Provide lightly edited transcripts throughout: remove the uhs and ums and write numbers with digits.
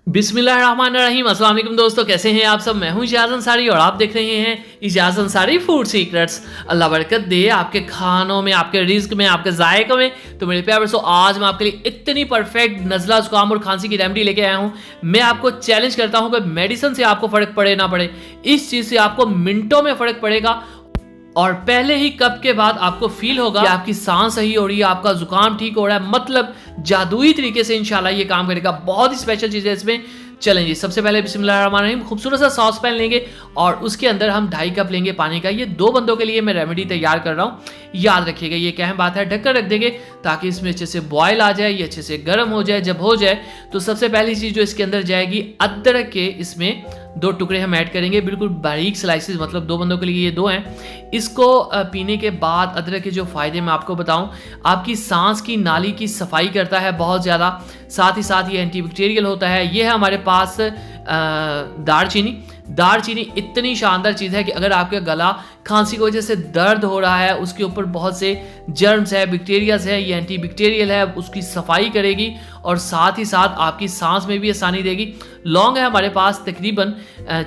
बिस्मिल्लाहिर्रहमानिर्रहीम। अस्सलाम वालेकुम दोस्तों, कैसे हैं आप सब। मैं हूं इजाज़ अंसारी और आप देख रहे हैं इजाज़ अंसारी फूड सीक्रेट्स। अल्लाह बरकत दे आपके खानों में, आपके रिज्क में, आपके जायकों में। तो मेरे प्यारे दोस्तों, आज मैं आपके लिए इतनी परफेक्ट नज़ला, जुकाम और खांसी की रेमेडी लेके आया हूं। मैं आपको चैलेंज करता हूं कि मेडिसिन से आपको फ़र्क पड़े ना पड़े, इस चीज़ से आपको मिनटों में फ़र्क पड़ेगा और पहले ही कप के बाद आपको फील होगा कि आपकी सांस सही हो रही है, आपका जुकाम ठीक हो रहा है। मतलब जादुई तरीके से इंशाल्लाह ये काम करेगा। बहुत ही स्पेशल चीज़ है इसमें। चलें जी, सबसे पहले बिस्मिल्लाहिर्रहमानिर्रहीम खूबसूरत सा सॉस पैन लेंगे और उसके अंदर हम 2.5 कप लेंगे पानी का। ये 2 बंदों के लिए मैं रेमेडी तैयार कर रहा हूँ, याद रखिएगा। ये क्या बात है, ढककर रख देंगे ताकि इसमें अच्छे से बॉयल आ जाए, ये अच्छे से गर्म हो जाए। जब हो जाए तो सबसे पहली चीज़ जो इसके अंदर जाएगी, अदरक के इसमें 2 टुकड़े हम ऐड करेंगे, बिल्कुल बारीक स्लाइसेस। मतलब 2 बंदों के लिए ये 2 हैं। इसको पीने के बाद अदरक के जो फ़ायदे मैं आपको बताऊं, आपकी सांस की नाली की सफाई करता है बहुत ज़्यादा। साथ ही साथ ये एंटीबैक्टीरियल होता है। ये है हमारे पास दालचीनी इतनी शानदार चीज़ है कि अगर आपका गला खांसी की वजह से दर्द हो रहा है, उसके ऊपर बहुत से जर्म्स है, बैक्टीरियाज है, ये एंटीबैक्टीरियल है, उसकी सफाई करेगी और साथ ही साथ आपकी सांस में भी आसानी देगी। लौंग है हमारे पास तकरीबन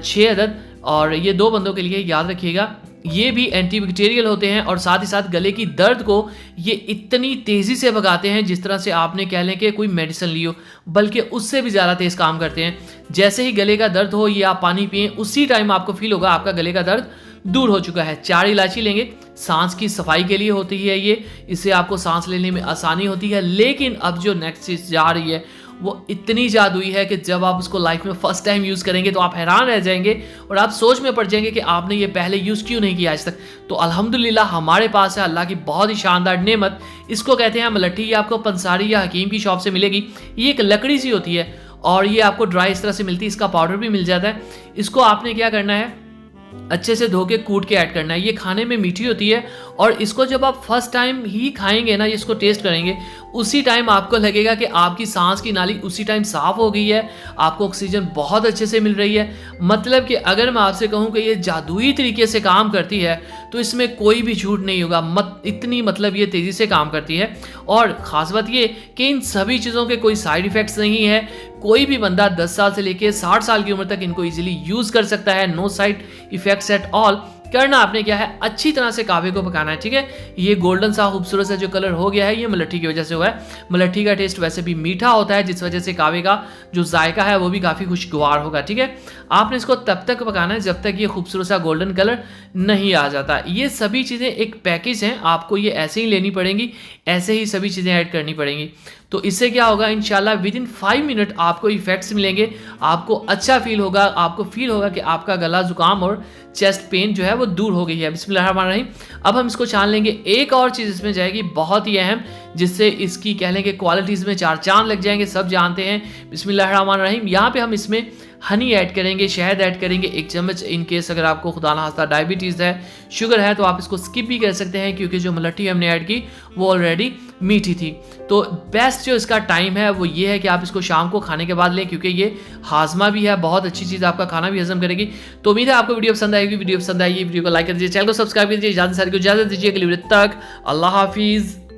6 अदद और ये 2 बंदों के लिए, याद रखिएगा। ये भी एंटीबैक्टीरियल होते हैं और साथ ही साथ गले की दर्द को ये इतनी तेज़ी से भगाते हैं जिस तरह से आपने कह लें कि कोई मेडिसिन ली हो, बल्कि उससे भी ज़्यादा तेज़ काम करते हैं। जैसे ही गले का दर्द हो, ये आप पानी पिएं, उसी टाइम आपको फील होगा आपका गले का दर्द दूर हो चुका है। 4 इलायची लेंगे, सांस की सफाई के लिए होती है ये, इससे आपको सांस लेने में आसानी होती है। लेकिन अब जो नेक्स्ट चीज़ जा रही है वो इतनी जादुई है कि जब आप उसको लाइफ में फर्स्ट टाइम यूज़ करेंगे तो आप हैरान रह जाएंगे और आप सोच में पड़ जाएंगे कि आपने ये पहले यूज़ क्यों नहीं किया आज तक। तो अल्हम्दुलिल्लाह हमारे पास है अल्लाह की बहुत ही शानदार नेमत। इसको कहते हैं मलट्ठी। ये आपको पंसारी या हकीम की शॉप से मिलेगी। ये एक लकड़ी सी होती है और ये आपको ड्राई इस तरह से मिलती है। इसका पाउडर भी मिल जाता है। इसको आपने क्या करना है, अच्छे से धो के कूट के ऐड करना है। ये खाने में मीठी होती है और इसको जब आप फर्स्ट टाइम ही खाएंगे ना, इसको टेस्ट करेंगे, उसी टाइम आपको लगेगा कि आपकी सांस की नाली उसी टाइम साफ हो गई है, आपको ऑक्सीजन बहुत अच्छे से मिल रही है। मतलब कि अगर मैं आपसे कहूँ कि ये जादुई तरीके से काम करती है तो इसमें कोई भी झूठ नहीं होगा। इतनी मतलब ये तेज़ी से काम करती है। और ख़ास बात ये कि इन सभी चीज़ों के कोई साइड इफ़ेक्ट्स नहीं है। कोई भी बंदा 10 साल से लेकर 60 साल की उम्र तक इनको ईजिली यूज़ कर सकता है। No side effects at all. करना आपने क्या है, अच्छी तरह से कावे को पकाना है, ठीक है। ये गोल्डन सा खूबसूरत सा जो कलर हो गया है, ये मलट्ठी की वजह से हुआ है। मलट्ठी का टेस्ट वैसे भी मीठा होता है, जिस वजह से कावे का जो जायका है वो भी काफ़ी खुशगवार होगा, ठीक है। आपने इसको तब तक पकाना है जब तक ये खूबसूरत सा गोल्डन कलर नहीं आ जाता। ये सभी चीज़ें एक पैकेज हैं, आपको ये ऐसे ही लेनी पड़ेंगी, ऐसे ही सभी चीज़ें ऐड करनी पड़ेंगी। तो इससे क्या होगा, इंशाल्लाह विदिन 5 मिनट आपको इफेक्ट्स मिलेंगे, आपको अच्छा फील होगा, आपको फील होगा कि आपका गला जुकाम और चेस्ट पेन जो है वो दूर हो गई है। बिस्मिल्लाहिर्रहमानिर्रहीम। अब हम इसको छान लेंगे। एक और चीज़ इसमें जाएगी बहुत ही अहम, जिससे इसकी कह लें कि क्वालिटीज़ में 4 चांद लग जाएंगे, सब जानते हैं। बिस्मिल्लाहिर्रहमानिर्रहीम। यहाँ पे हम इसमें हनी ऐड करेंगे, शहद ऐड करेंगे 1 चम्मच। इन केस अगर आपको खुदा ना खास्ता डायबिटीज़ है, शुगर है, तो आप इसको स्किप भी कर सकते हैं क्योंकि जो मलट्ठी हमने ऐड की वो ऑलरेडी मीठी थी। तो बेस्ट जो इसका टाइम है वो ये है कि आप इसको शाम को खाने के बाद लें, क्योंकि ये हाजमा भी है, बहुत अच्छी चीज़, आपका खाना भी हजम करेगी। तो उम्मीद है आपको वीडियो पसंद आएगी। वीडियो पसंद आएगी वीडियो को लाइक कर दीजिए, चैनल को सब्सक्राइब कर दीजिए। इजाज़त दीजिए, अगली वीडियो तक अल्लाह हाफिज़।